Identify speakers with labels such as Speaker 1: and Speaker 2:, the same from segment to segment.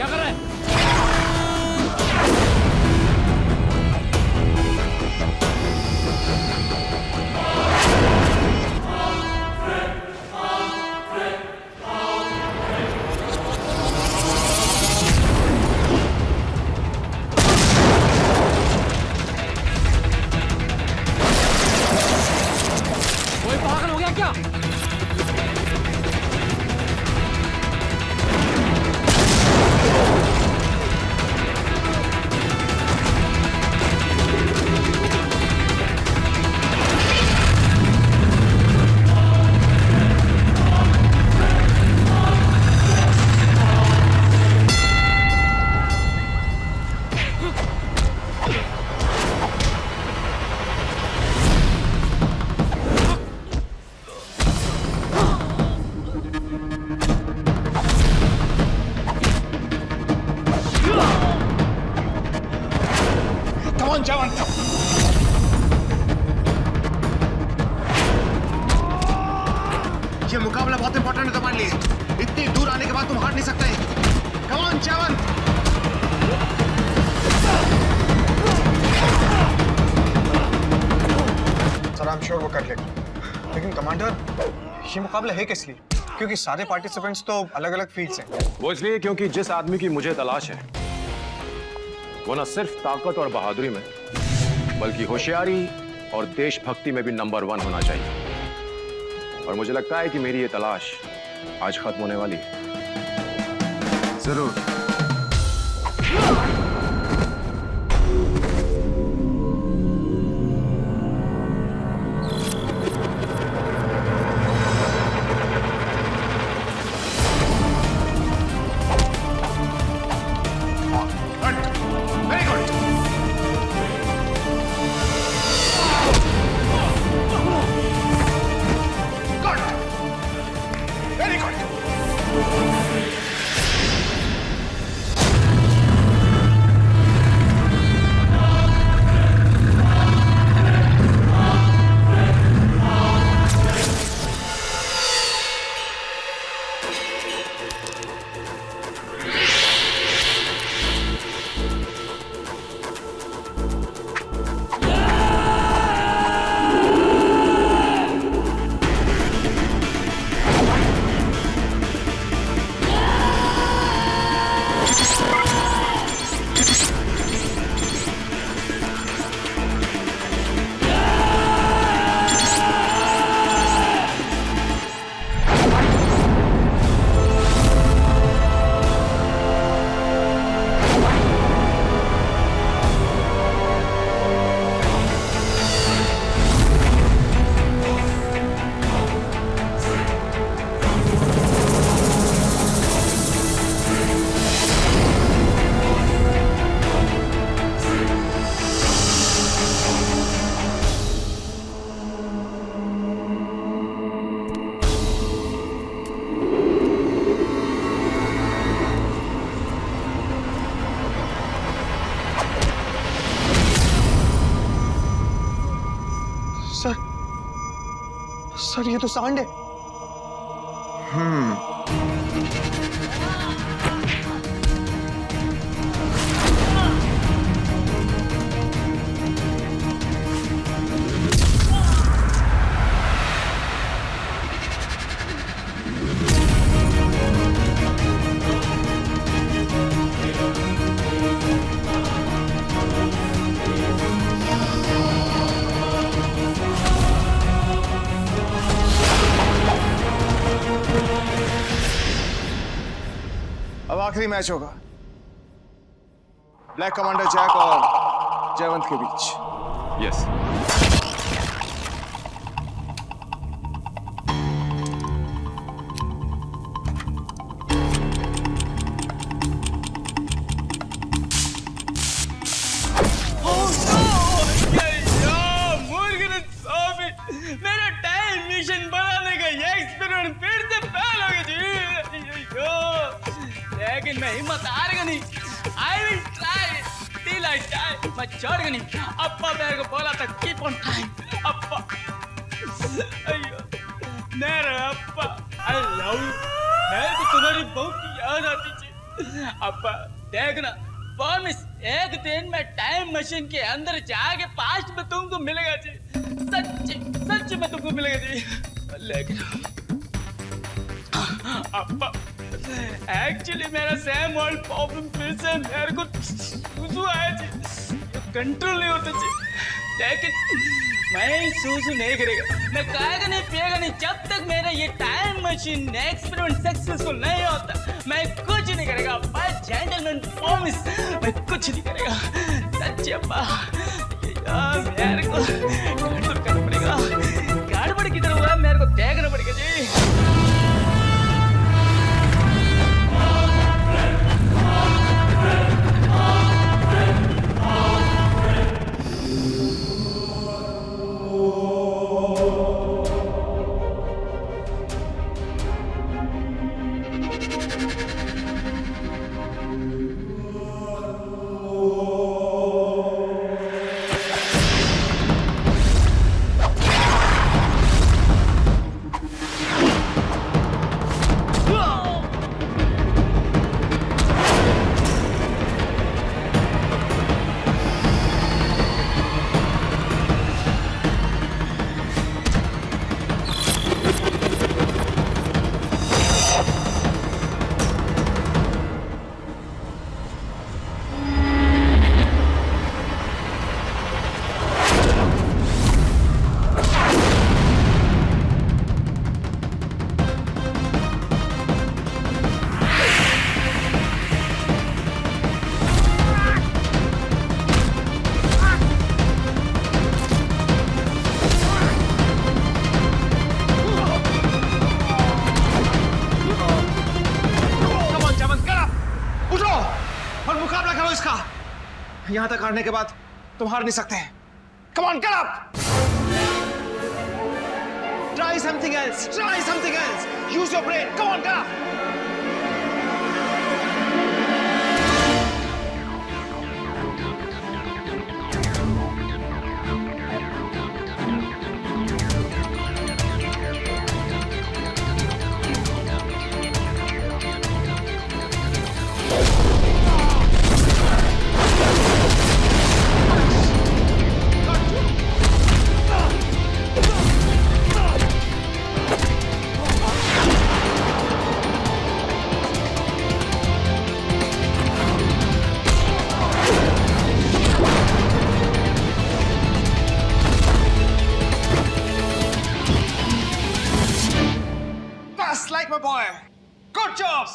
Speaker 1: क्या कर रहा है? कोई पागल हो गया क्या?
Speaker 2: कौन जवान था? ये मुकाबला बहुत इंपॉर्टेंट है तुम्हारे लिए। इतनी दूर आने के बाद तुम हार नहीं सकते। कौन जवान? सर आई एम श्योर वो कर लेगा, लेकिन कमांडर ये मुकाबला है किस लिए? क्योंकि सारे पार्टिसिपेंट्स तो अलग अलग फील्ड्स हैं।
Speaker 3: वो इसलिए क्योंकि जिस आदमी की मुझे तलाश है वो न सिर्फ ताकत और बहादुरी में बल्कि होशियारी और देशभक्ति में भी नंबर 1 होना चाहिए। और मुझे लगता है कि मेरी ये तलाश आज खत्म होने वाली है।
Speaker 2: जरूर। Very good. Very good. Sir ये तो सांड है। अब आखिरी मैच होगा ब्लैक कमांडर जैक और जयवंत के बीच।
Speaker 3: यस।
Speaker 1: मेरा टाइम मिशन बनाने का ये एक्सपेरिमेंट फिर से फेल हो गया जी। लेकिन मैं हिम्मत हारेगा नहीं। I will try till I die. मैं छोड़ूंगा नहीं। अप्पा मेरे को बोला था कीप ऑन ट्राइंग। अप्पा अयो मेरे अप्पा आई लव यू। मेरे को तुम्हारी बहू की याद आती थी। अब्बा देखना, प्रॉमिस एक दिन मैं टाइम मशीन के अंदर जाके पास्ट में तुमको मिलेगा जी, सच सच में तुमको मिलेगा जी। लेकिन अब्बा एक्चुअली मेरा सेम ओल्ड प्रॉब्लम फिर से मेरे को सूसू आया जी, कंट्रोल नहीं होता जी। लेकिन मैं सूसू नहीं करेगा, मैं खाएगा नहीं पिएगा नहीं जब तक मेरा ये टाइम मशीन एक्सपेरिमेंट सक्सेसफुल नहीं होता। मैं कुछ नहीं करेगा अब्बा, जेंटलमैन प्रॉमिस, मैं कुछ नहीं करेगा सच अब्बा। मेरे को कंट्रोल करना पड़ेगा, गड़बड़ किधर हुआ मेरे को देखना पड़ेगा जी।
Speaker 2: यहाँ तक हारने के बाद तुम हार नहीं सकते। Come on, get up! Try something else. Try something else. Use your brain. Come on, get up! Like my boy. Good job.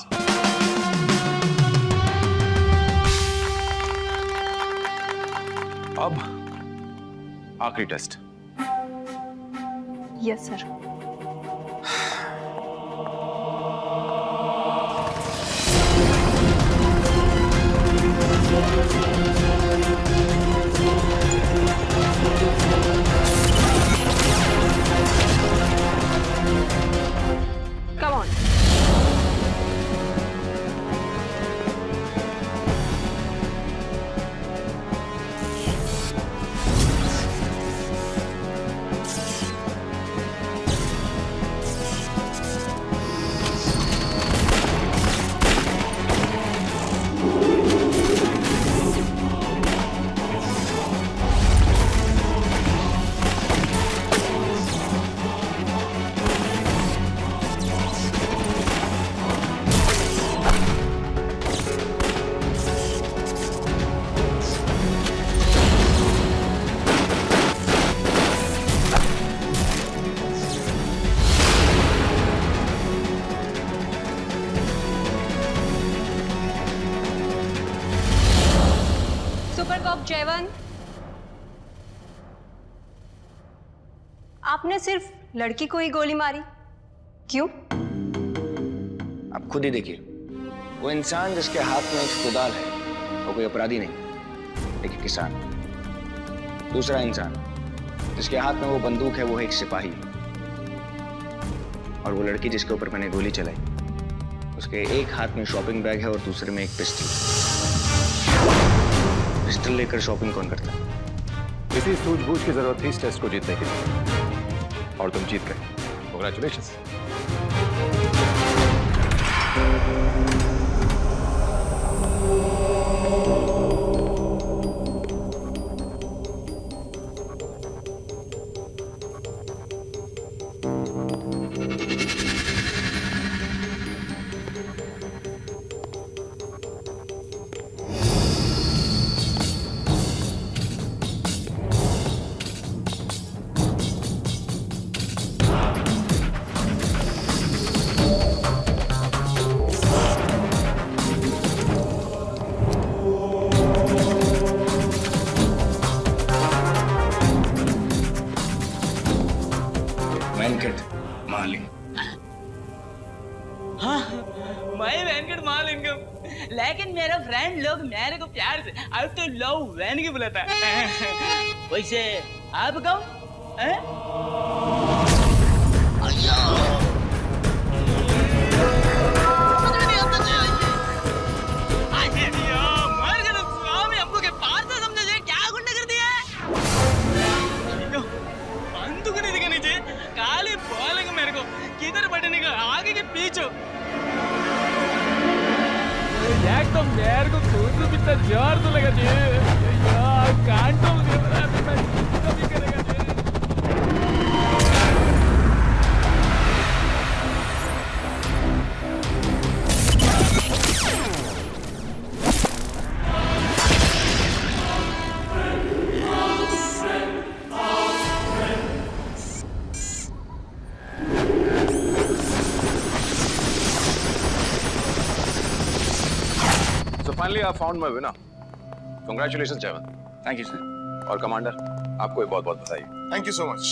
Speaker 3: अब आखिरी test.
Speaker 4: Yes sir. Come on. Super cop Jaywant, आपने सिर्फ लड़की को ही गोली मारी, क्यों?
Speaker 5: आप खुद ही देखिए, वो इंसान जिसके हाथ में एक कुदाल है वो कोई अपराधी नहीं, एक किसान। दूसरा इंसान जिसके हाथ में वो बंदूक है वो है एक सिपाही। और वो लड़की जिसके ऊपर मैंने गोली चलाई, उसके एक हाथ में शॉपिंग बैग है और दूसरे में एक पिस्टल। पिस्टल लेकर शॉपिंग कौन करता है?
Speaker 3: इसी सूझबूझ की जरूरत थी इस टेस्ट को जीतने के लिए, और तुम जीत गए। कांग्रेचुलेशंस।
Speaker 1: लेकिन मेरे फ्रेंड लोग मेरे को प्यार से अब तो लव वैन की बुलाता है। वैसे आप कहो हैं? किधर बढ़ने का आगे के पीछे एकदम मेरे को दूर कितना जोर तो लगा जी यार कांटोल दे रहा है मैं कभी करेगा जी
Speaker 3: Finally, I found my winner. Congratulations, Jayant.
Speaker 5: Thank you sir.
Speaker 3: और कमांडर, आपको भी बहुत-बहुत बधाई।
Speaker 2: Thank you so much.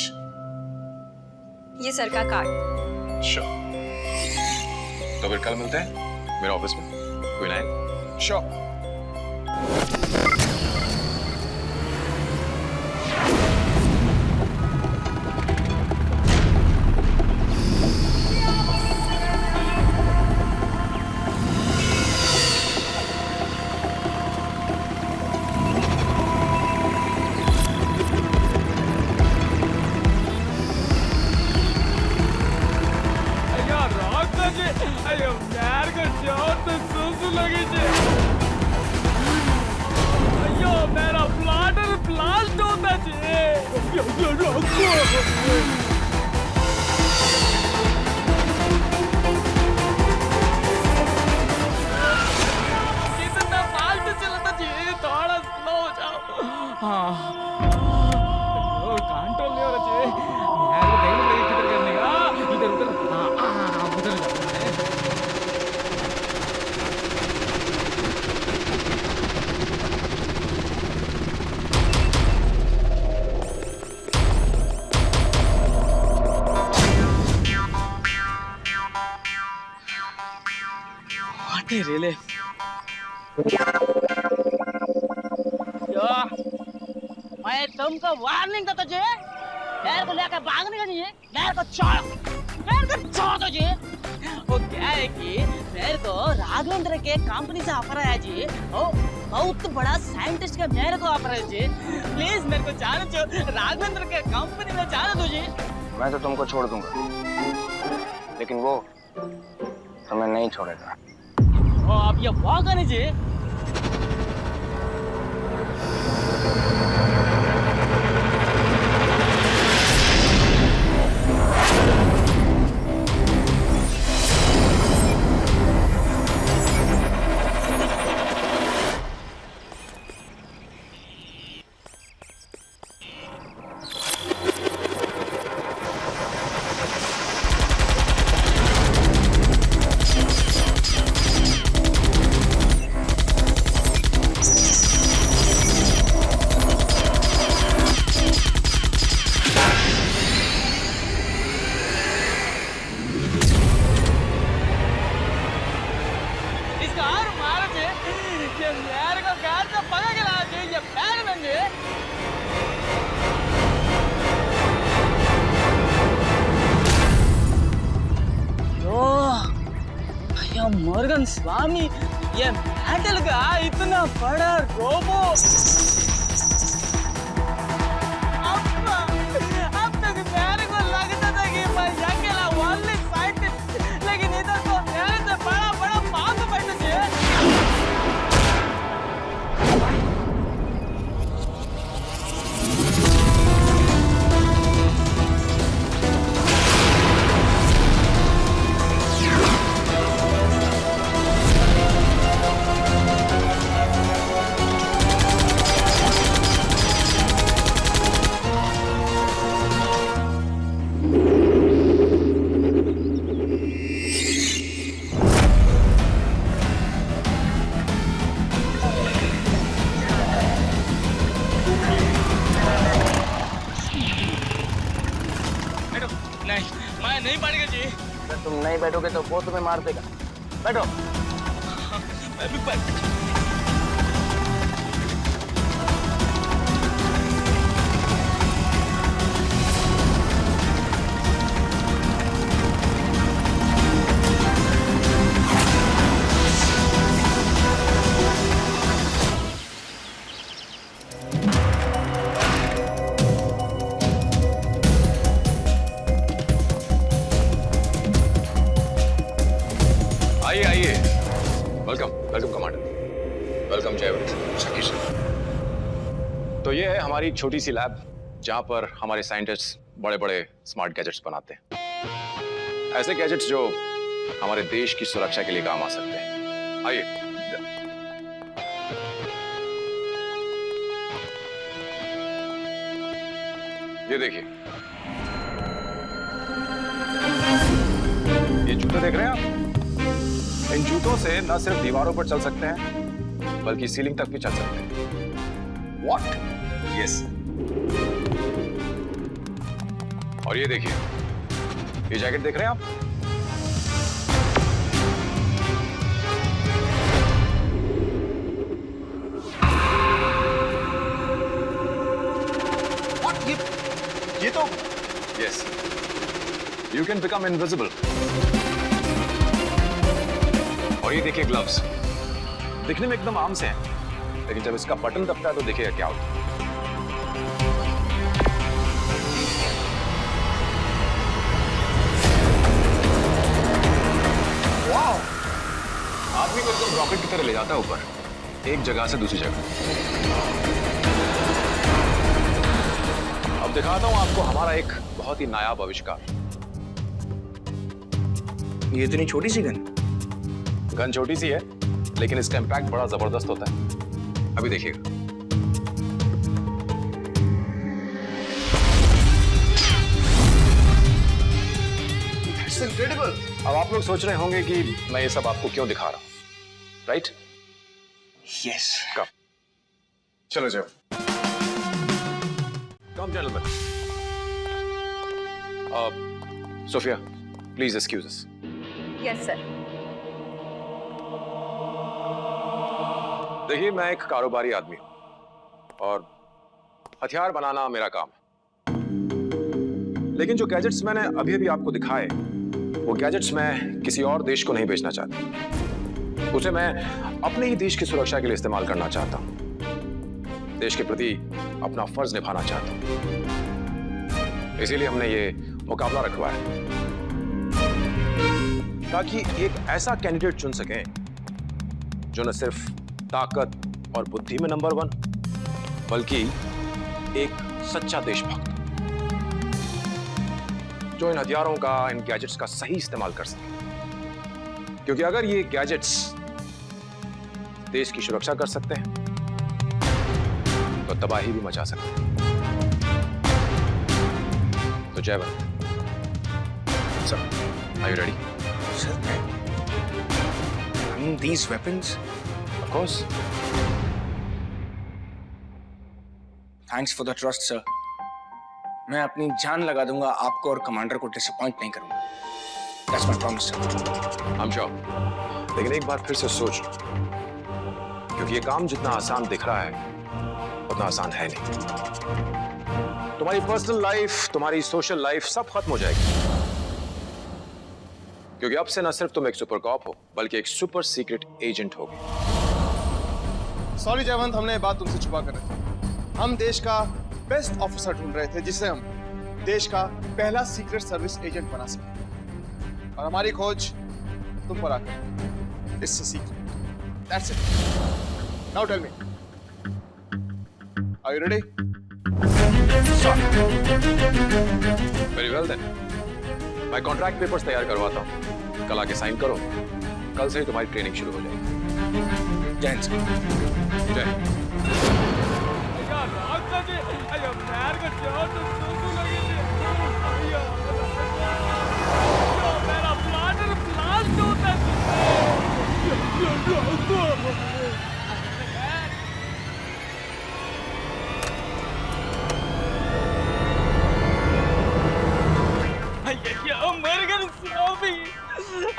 Speaker 4: ये सर का कार्ड।
Speaker 3: Sure. तो फिर कल मिलते हैं मेरे ऑफिस में। कोई नहीं?
Speaker 2: श्योर।
Speaker 1: अयो यार को जोर तो सुसु लगी जे अयो मेरा ब्लडर ब्लास्ट होता जे यो रोको कितना फास्ट चलता जी थोड़ा स्लो हो जाओ हाँ कंट्रोल नहीं हो रहा जी यार देखने लगे किधर करने का इधर उधर हाँ उधर जाते हैं Really? मैं तुमको वार्निंग देता जी मेरे को लेकर भागने का नहीं है मेरे को छोड़ दो जी वो क्या है कि मेरे को राघवेंद्र के कंपनी से ऑफर आया जी ओ बहुत बड़ा साइंटिस्ट का मेरे को ऑफर है जी प्लीज मेरे को जाने दो राघवेंद्र के कंपनी में जाने दो जी
Speaker 5: मैं तो तुमको छोड़ दूंगा लेकिन वो तुम्हें नहीं छोड़ेगा।
Speaker 1: ओ आप ये वो करने जी मॉर्गन स्वामी ये मेटल का इतना बड़ा रोबो अब तक मेरे को लगता था कि मैं अकेला ओनली साइंटिस्ट लेकिन इधर तो मेरे से बड़ा बड़ा बाप बैठे थे
Speaker 5: तुम नहीं बैठोगे तो वो तुम्हें मार देगा। बैठो।
Speaker 1: मैं भी बाइक पे चलूं।
Speaker 3: आइए आइए, वेलकम वेलकम कमांडर, वेलकम जयवंत। तो ये है हमारी छोटी सी लैब जहां पर हमारे साइंटिस्ट बड़े बड़े स्मार्ट गैजेट्स बनाते हैं, ऐसे गैजेट्स जो हमारे देश की सुरक्षा के लिए काम आ सकते हैं। आइए। ये देखिए, ये जूते देख रहे हैं आप? इन जूतों से न सिर्फ दीवारों पर चल सकते हैं बल्कि सीलिंग तक भी चल सकते हैं। What? Yes. और ये देखिए, ये जैकेट देख रहे हैं आप?
Speaker 2: What? ये तो
Speaker 3: Yes. You can become invisible. और ये देखिए ग्लव्स, दिखने में एकदम आम से हैं, लेकिन जब इसका बटन दबता है तो देखिएगा क्या होता है। वाह! आदमी को एकदम रॉकेट की तरह ले जाता है ऊपर, एक जगह से दूसरी जगह। अब दिखाता हूं आपको हमारा एक बहुत ही नायाब आविष्कार।
Speaker 5: ये इतनी छोटी सी गन?
Speaker 3: गन छोटी सी है, लेकिन इसका इम्पैक्ट बड़ा जबरदस्त होता है। अभी देखिएगा।
Speaker 2: It's incredible.
Speaker 3: अब आप लोग सोच रहे होंगे कि मैं ये सब आपको क्यों दिखा रहा हूं, राइट?
Speaker 5: यस।
Speaker 3: कम
Speaker 2: चलो जाओ।
Speaker 3: Come gentleman. Sophia, please excuse us.
Speaker 4: Yes sir.
Speaker 3: देखिए, मैं एक कारोबारी आदमी हूं और हथियार बनाना मेरा काम है, लेकिन जो गैजेट्स मैंने अभी अभी आपको दिखाए, वो गैजेट्स मैं किसी और देश को नहीं बेचना चाहता। उसे मैं अपने ही देश की सुरक्षा के लिए इस्तेमाल करना चाहता हूं, देश के प्रति अपना फर्ज निभाना चाहता हूं। इसीलिए हमने ये मुकाबला रखवाया, ताकि एक ऐसा कैंडिडेट चुन सकें जो न सिर्फ ताकत और बुद्धि में नंबर 1, बल्कि एक सच्चा देशभक्त, जो इन हथियारों का, इन गैजेट्स का सही इस्तेमाल कर सके। क्योंकि अगर ये गैजेट्स देश की सुरक्षा कर सकते हैं, तो तबाही भी मचा सकते हैं। तो Jaywant, sir, are you ready?
Speaker 5: Sir, मैं these weapons?
Speaker 3: Of course.
Speaker 5: Thanks for the trust, sir. मैं अपनी जान लगा दूंगा, आपको और कमांडर को डिसअपॉइंट नहीं करूंगा। That's my promise, sir.
Speaker 3: I'm sure. लेकिन एक बार फिर से सोच लो, क्योंकि ये काम जितना आसान दिख रहा है, उतना आसान है नहीं। तुम्हारी पर्सनल लाइफ, तुम्हारी सोशल लाइफ सब खत्म हो जाएगी, क्योंकि अब से न सिर्फ तुम एक सुपर कॉप हो, बल्कि एक सुपर सीक्रेट एजेंट होगे।
Speaker 6: सॉरी जयवंत, हमने ये बात तुमसे छुपा कर रखी। हम देश का बेस्ट ऑफिसर ढूंढ रहे थे, जिसे हम देश का पहला सीक्रेट सर्विस एजेंट बना सके, और हमारी खोज तुम पर आकर इससे सीखी। That's it. Now tell me, are you ready?
Speaker 3: Very well then. मैं कॉन्ट्रैक्ट पेपर्स तैयार करवाता हूँ, कल आके साइन करो। कल से ही तुम्हारी ट्रेनिंग शुरू हो जाएगी।
Speaker 5: जय हिंद सर।
Speaker 3: जय हिंद।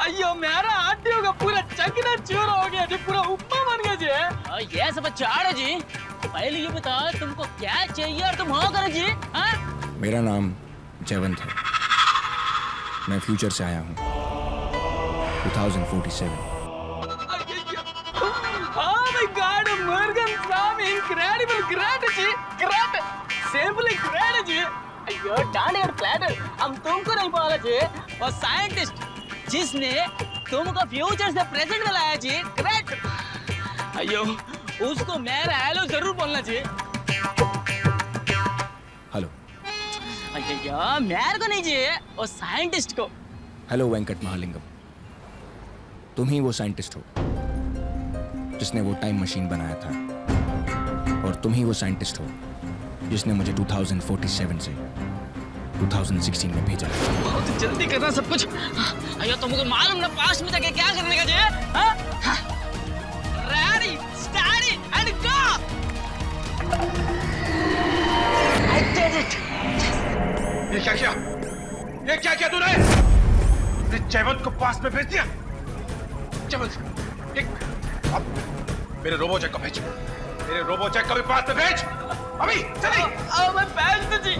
Speaker 1: अयो मेरा आटियों का पूरा चकना चूर हो गया जी, पूरा ये सब चाड़ जी। पहले ये बता तुमको क्या चाहिए और तुम हाँ करो जी। हाँ
Speaker 5: मेरा नाम जयवंत है। मैं फ्यूचर से आया हूँ। 2047।
Speaker 1: Oh my God, Morgan Sam, incredible, great ji, great, simply great जी। अयो डांड और प्लेटर, हम तुमको नहीं बोला जी, और साइंटिस्ट जिसने तुमको फ्यूचर से प्रेजेंट में लाया जी, ग्रेट। अयो उसको मेरा हेलो जरूर बोलना जी।
Speaker 5: हेलो।
Speaker 1: अयो मेरे को नहीं जी, और साइंटिस्ट को।
Speaker 5: हेलो वेंकट महालिंगम। तुम ही वो साइंटिस्ट हो जिसने वो टाइम मशीन बनाया था, और तुम ही वो साइंटिस्ट हो जिसने मुझे 2047 से 2016 में भेजा।
Speaker 1: बहुत जल्दी करना सब कुछ। अयो तुमको मालूम ना पास्ट में जाके क्या करने का जी? Ready, steady and go. I did it.
Speaker 3: ये क्या किया? ये क्या किया तूने? जयवंत को पास में भेज दिया। जयवंत, एक अब मेरे रोबोजेट को भेज। मेरे रोबोजेट को भी पास में भेज। अभी चली।
Speaker 1: मैं भेज दू जी।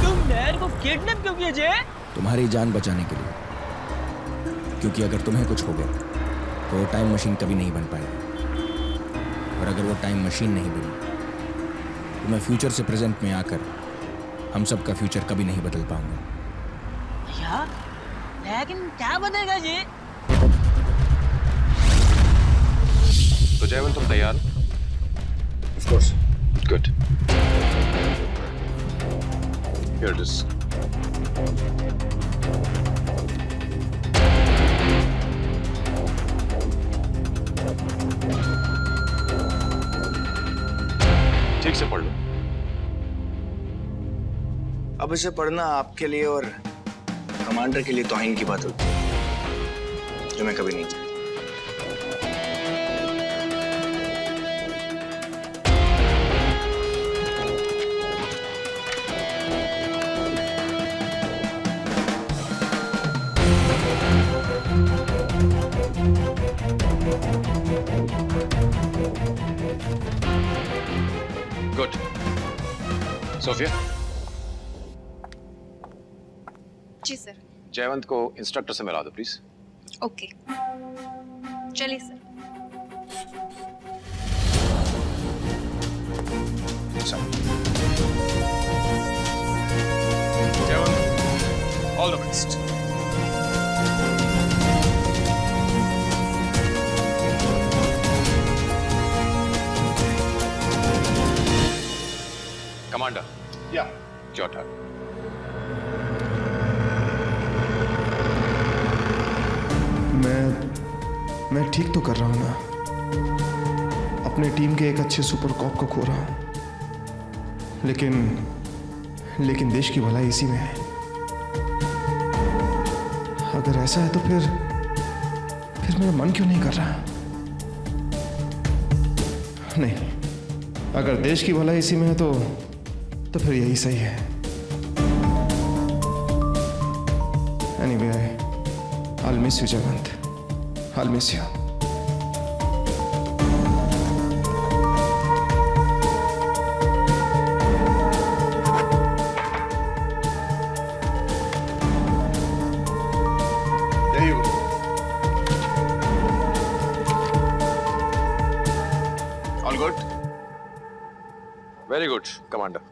Speaker 1: तुम मेरे को किडनैप क्यों किया जी?
Speaker 5: तुम्हारी जान बचाने के लिए, क्योंकि अगर तुम्हें कुछ हो गया तो वो टाइम मशीन कभी नहीं बन पाएगी, और अगर वो टाइम मशीन नहीं बनी तो मैं फ्यूचर से प्रेजेंट में आकर हम सब का फ्यूचर कभी नहीं बदल पाऊंगा।
Speaker 1: भैया लेकिन क्या बनेगा जी?
Speaker 3: तो जयवंत तुम तैयार?
Speaker 5: Of course.
Speaker 3: Good. Here it is. ठीक से पढ़ लो।
Speaker 5: अब इसे पढ़ना आपके लिए और कमांडर के लिए तौहीन की बात होगी, जो मैं कभी नहीं चाहता।
Speaker 3: Good. सोफिया,
Speaker 4: जी सर।
Speaker 3: जयवंत को इंस्ट्रक्टर से मिला दो प्लीज।
Speaker 4: ओके, चलिए sir.
Speaker 3: Jaywant, all the best. Commander,
Speaker 6: या
Speaker 3: योर टर्न।
Speaker 6: मैं ठीक तो कर रहा हूं ना। अपने टीम के एक अच्छे सुपर कॉप को खो रहा हूं, लेकिन देश की भलाई इसी में है। अगर ऐसा है तो फिर मेरा मन क्यों नहीं कर रहा? नहीं, अगर देश की भलाई इसी में है तो फिर यही सही है। Anyway, I'll miss you, Jayvant. I'll miss you. There you go. All good?
Speaker 3: Very good commander.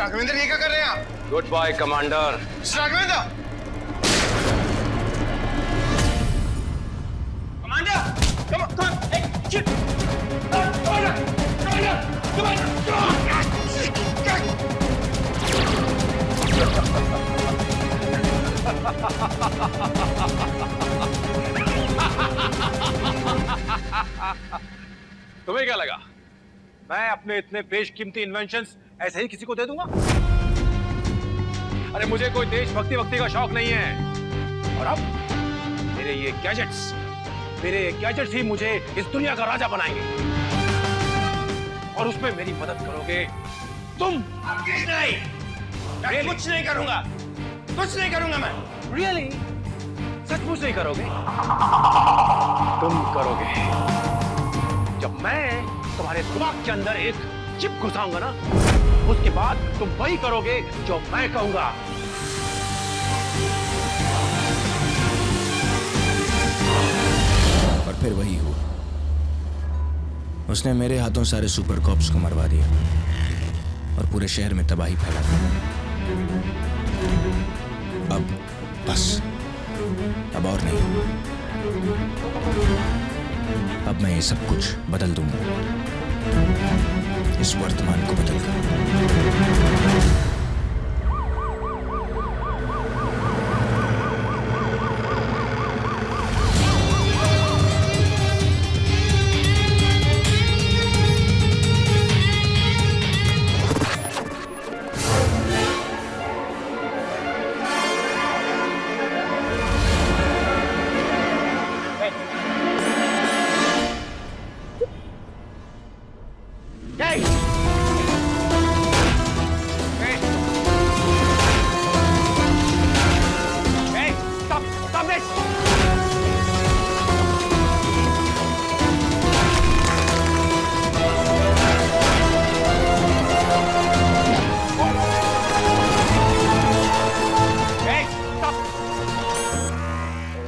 Speaker 6: Raghavendra, ये क्या कर रहे हैं आप?
Speaker 3: Good bye commander.
Speaker 6: Raghavendra!
Speaker 1: Commander, come on, hey, shoot! Commander,
Speaker 3: तुम्हें क्या लगा मैं अपने इतने बेशकीमती इन्वेंशंस ऐसे ही किसी को दे दूंगा? अरे मुझे कोई देशभक्ति का शौक नहीं है। और अब मेरे ये गैजेट्स ही मुझे इस दुनिया का राजा बनाएंगे। और उसमें मेरी मदद करोगे तुम।
Speaker 1: नहीं, मैं कुछ नहीं करूंगा।
Speaker 5: कुछ नहीं करूंगा मैं।
Speaker 3: रियली? सचमुच नहीं करोगे? तुम करोगे। जब मैं तुम्हारे दिमाग के अंदर एक चिप घुसाऊंगा ना, उसके बाद तुम वही करोगे जो मैं कहूंगा।
Speaker 5: और फिर वही हुआ। उसने मेरे हाथों सारे सुपर कॉप्स को मरवा दिया और पूरे शहर में तबाही फैला दी। अब बस, अब और नहीं। अब मैं ये सब कुछ बदल दूंगा, इस वर्तमान को बदलकर।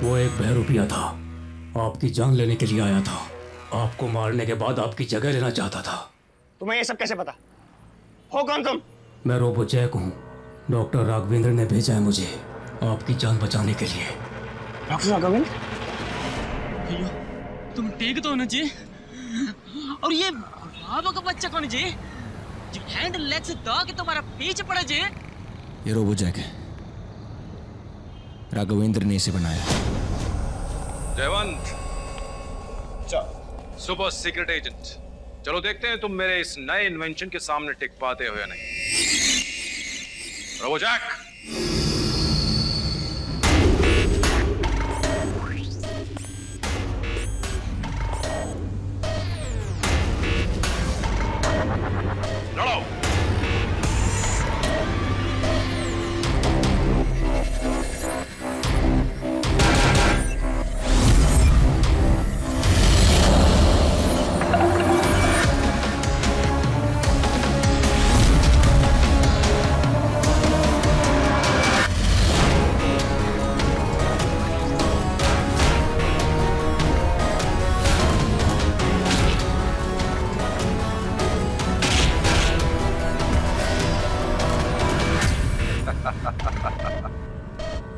Speaker 7: वो एक बहरूपिया था, आपकी जान लेने के लिए आया था। आपको मारने के बाद आपकी जगह लेना चाहता था।
Speaker 5: तुम्हें ये सब कैसे पता? हो कौन तुम?
Speaker 7: मैं रोबो जैक हूँ। डॉक्टर राघवेंद्र ने भेजा है मुझे आपकी जान बचाने के लिए।
Speaker 5: डॉक्टर राघवेंद्र?
Speaker 1: भैया तुम ठीक तो होना चाहिए। और ये बाबा का बच्चा कौन जी जो हैंड लेग से दबा के तुम्हारा पीछे पड़ा जी?
Speaker 5: ये रोबो जैक है, राघवेंद्र ने इसे बनाया।
Speaker 3: जयवंत, सुपर सीक्रेट एजेंट, चलो देखते हैं तुम मेरे इस नए इन्वेंशन के सामने टिक पाते हो या नहीं। रोबो जैक, लड़ो।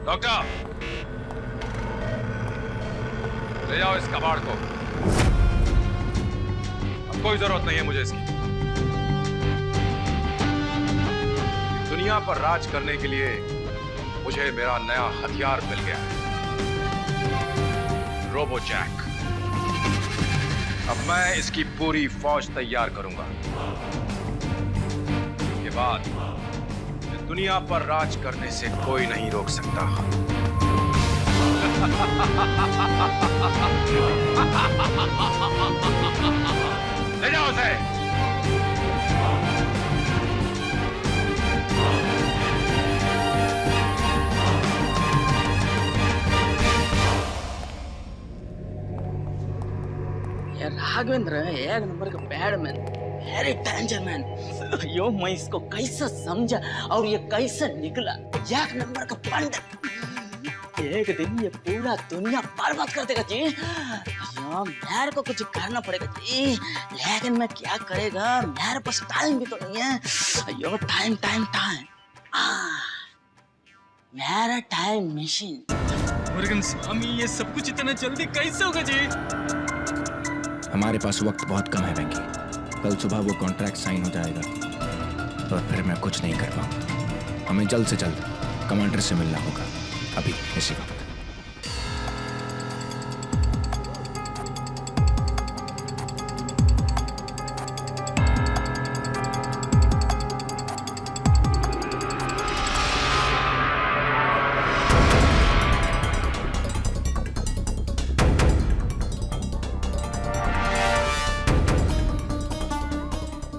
Speaker 3: डॉक्टर, ले जाओ इस कबाड़ को। अब कोई जरूरत नहीं है मुझे इसकी। दुनिया पर राज करने के लिए मुझे मेरा नया हथियार मिल गया है, रोबो जैक। अब मैं इसकी पूरी फौज तैयार करूंगा। इसके बाद दुनिया पर राज करने से कोई नहीं रोक सकता। ले जाओ उसे।
Speaker 1: यार राघवेंद्र एक नंबर का bad man, very danger man. यो मैं इसको कैसे समझा और ये कैसे निकला। एक नंबर का पंडित, एक दिन ये पूरा दुनिया बर्बाद कर देगा जी। यो मेरे को कुछ करना पड़ेगा जी, लेकिन मैं क्या करेगा, मेरे पास टाइम भी तो नहीं है। यो टाइम टाइम टाइम, मेरा टाइम मशीन। मुर्गन स्वामी, ये सब कुछ इतना जल्दी कैसे होगा जी?
Speaker 5: हमारे पास वक्त बहुत कम है वेंकी। कल सुबह वो कॉन्ट्रैक्ट साइन हो जाएगा और फिर मैं कुछ नहीं कर पाऊंगा। हमें जल्द से जल्द कमांडर से मिलना होगा, अभी इसी वक्त।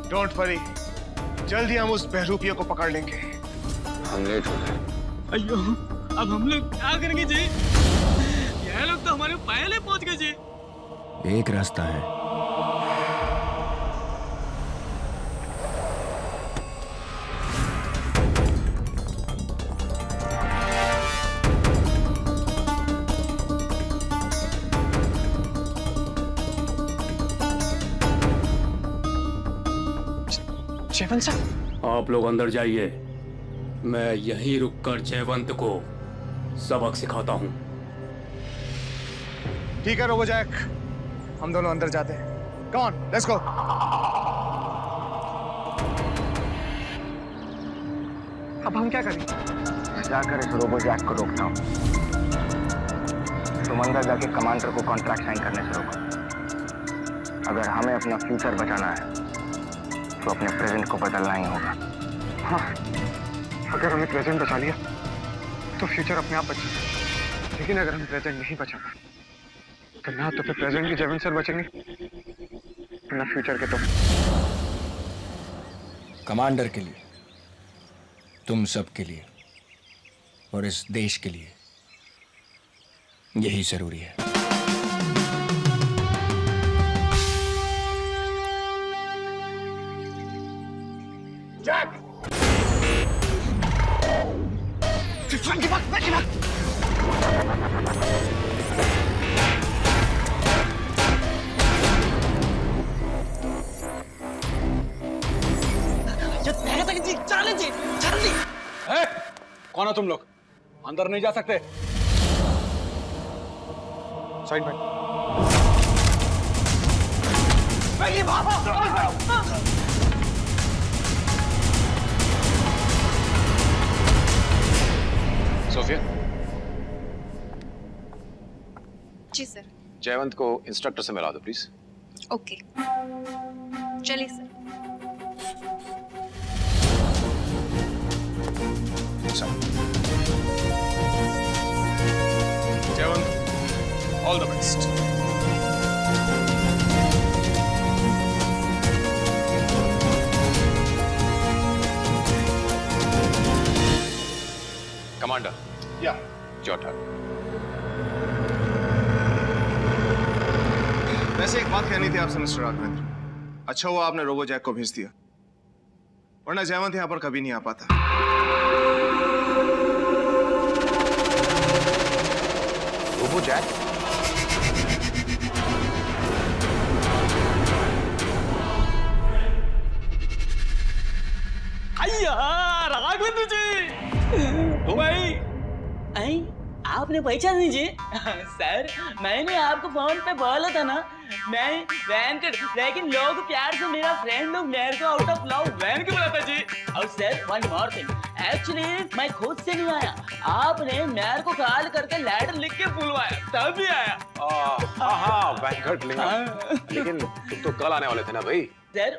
Speaker 6: डोंट वरी, जल्दी हम उस बहरूपिया को पकड़ लेंगे।
Speaker 5: हम लेट हो गए।
Speaker 1: अयो, अब हम लोग क्या करेंगे जी? ये लोग तो हमारे पहले पहुंच गए जी।
Speaker 5: एक रास्ता है।
Speaker 2: जयवंत सर,
Speaker 7: आप लोग अंदर जाइए, मैं यहीं रुककर जयवंत को सबक सिखाता हूँ।
Speaker 6: ठीक है रोबो जैक, हम दोनों अंदर जाते हैं। Come on, let's go.
Speaker 2: अब हम क्या करें?
Speaker 5: जाकर इस रोबो जैक को रोकता हूँ। तुम अंदर जाके कमांडर को कॉन्ट्रैक्ट साइन करने से रोको। अगर हमें अपना फ्यूचर बचाना है तो अपने प्रेजेंट को बदलना ही होगा।
Speaker 2: हाँ, अगर हमने प्रेजेंट बचा लिया तो फ्यूचर अपने आप बचेगा, लेकिन अगर हम प्रेजेंट नहीं बचा पाए तो ना तो फिर प्रेजेंट के जयवंत सर बचेंगे ना फ्यूचर के। तो
Speaker 5: कमांडर के लिए, तुम सब के लिए और इस देश के लिए यही जरूरी है।
Speaker 3: कौन हो तुम लोग? अंदर नहीं जा सकते।
Speaker 2: साइड में।
Speaker 3: सोफिया,
Speaker 4: जी सर।
Speaker 3: जयवंत को इंस्ट्रक्टर से मिला दो प्लीज।
Speaker 4: ओके, चलिए sir.
Speaker 6: Jaywant, all the best.
Speaker 3: Commander,
Speaker 6: या
Speaker 3: योर टर्न।
Speaker 6: वैसे एक बात कहनी थी आपसे मिस्टर राघवेंद्र। अच्छा हुआ आपने रोबो जैक को भेज दिया, वरना जयवंत यहां पर कभी नहीं आ पाता।
Speaker 3: Robo Jack?
Speaker 1: अय्या, राघवेंद्र जी, भाई, आपने पहचान नहीं जी? सर, मैंने आपको फोन पे बोला था ना, मैं वैन कर, लेकिन लोग प्यार से मेरा फ्रेंड लोग मेरे को आउट ऑफ लव वैन क्यों बुलाता जी? और sir, one more thing, actually मैं खुद से नहीं आया, आपने मेरे को कॉल करके लेटर लिख के बुलवाया तभी आया।
Speaker 3: हाँ, वेंकट लिंगम। लेकिन तुम तो कल आने वाले थे ना भाई।
Speaker 1: सर,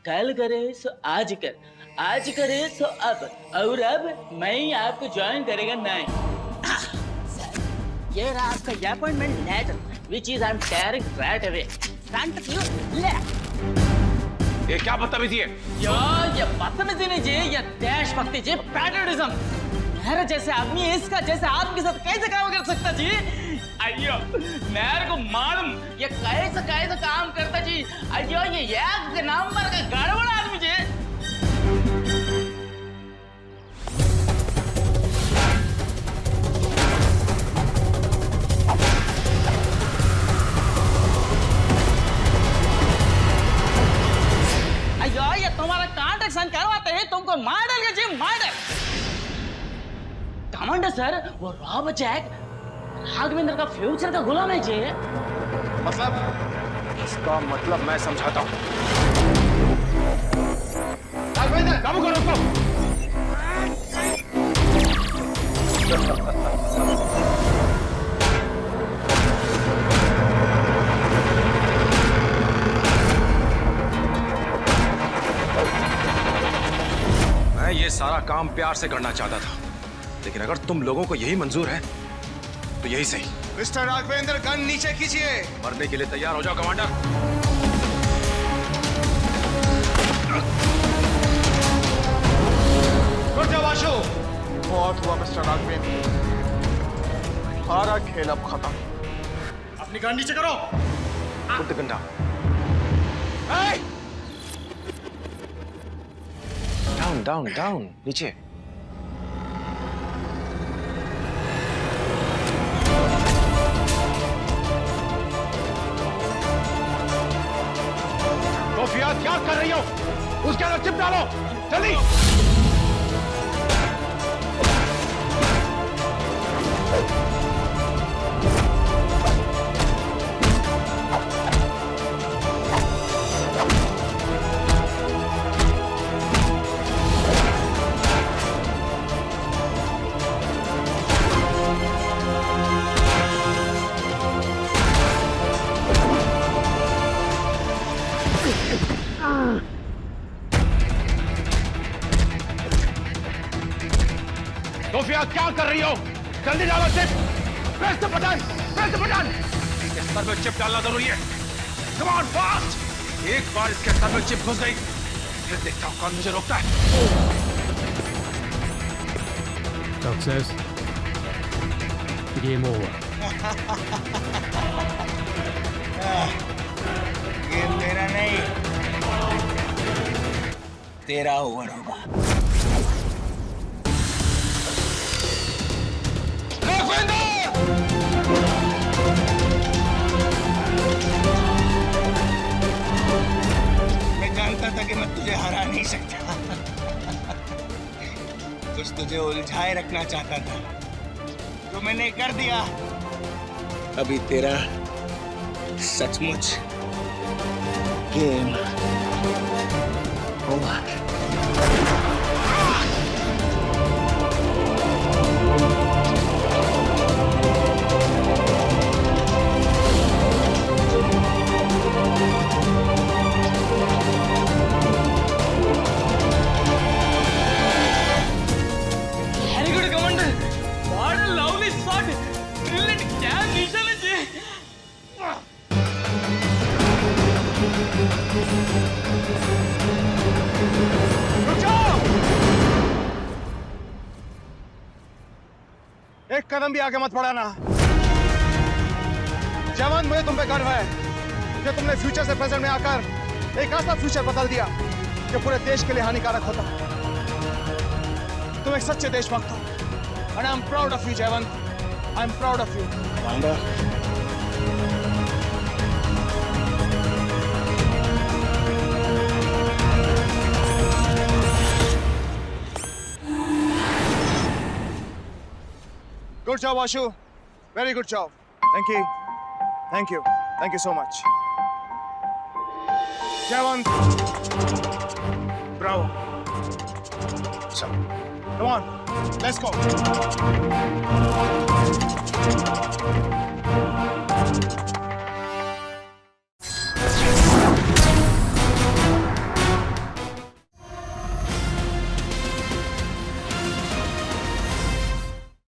Speaker 1: कल करे सो आज कर, आज करे सो अब, और अब मैं आपको ज्वाइन करेगा नहीं। सर, ये रहा आपका appointment letter, which is I'm tearing right away. Front of you, left.
Speaker 3: ये क्या बदतमीजी है?
Speaker 1: ये बदतमीजी नहीं जी, ये देशभक्ति जी, पैट्रियटिज्म। मेरे जैसे आदमी इसका जैसे आपके साथ कैसे काम कर सकता जी? अयो, मेरे को मालूम ये कैसे कैसे काम करता जी। अयो, ये एक नंबर का गड़बड़ आदमी जी। अयो, ये तुम्हारा कॉन्ट्रैक्ट साइन करवाते हैं तुमको मार डालेगा जी, मार डाल। कमांडर सर, वो रॉब जैक राघवेंद्र का फ्यूचर का गुलाम है जी।
Speaker 6: मतलब
Speaker 3: इसका मतलब मैं समझाता हूँ।
Speaker 6: राघवेंद्र,
Speaker 3: काबू करो उसको। मैं ये सारा काम प्यार से करना चाहता था, लेकिन अगर तुम लोगों को यही मंजूर है तो यही सही।
Speaker 6: मिस्टर राघवेंद्र, गन नीचे कीजिए।
Speaker 3: मरने के लिए तैयार हो जाओ कमांडर।
Speaker 6: रुक जाओ वाशु। बहुत हुआ मिस्टर राघवेन, सारा खेल अब खत्म। अपनी गांड नीचे करो।
Speaker 3: Put the gun down.
Speaker 6: Hey!
Speaker 3: Down. नीचे. सोफिया, क्या कर रही हो? उसके अंदर चिप डालो, जल्दी। सोफिया, क्या कर रही हो? जल्दी डालो चिप। Press the button. इसके सर में चिप डालना जरूरी है। Come on fast. एक बार इसके सर में चिप घुस गई, फिर देखता हूं कौन मुझे रोकता है।
Speaker 7: Success, game over.
Speaker 5: गेम मेरा नहीं, तेरा ओवर होगा। मैं जानता था कि मैं तुझे हरा नहीं सकता। कुछ तुझे उलझाए रखना चाहता था, जो मैंने कर दिया। अभी तेरा सचमुच game over.
Speaker 1: Very good, Commander. What a lovely shot. Brilliant. क्या मिशन है जी?
Speaker 6: रुक जाओ! एक कदम भी आगे मत बढ़ाना। जवान, मुझे तुम पे गर्व है कि तुमने फ्यूचर से प्रेजेंट में आकर एक ऐसा फ्यूचर बदल दिया जो पूरे देश के लिए हानिकारक होता। तुम एक सच्चे देशभक्त हो। And I'm proud of you, Jaywant. I'm proud of you. Good job, Ashu. Very good job. Thank you. Thank you. Thank you so much. Jayawant. Bravo.
Speaker 5: सब
Speaker 6: Come on. Let's go.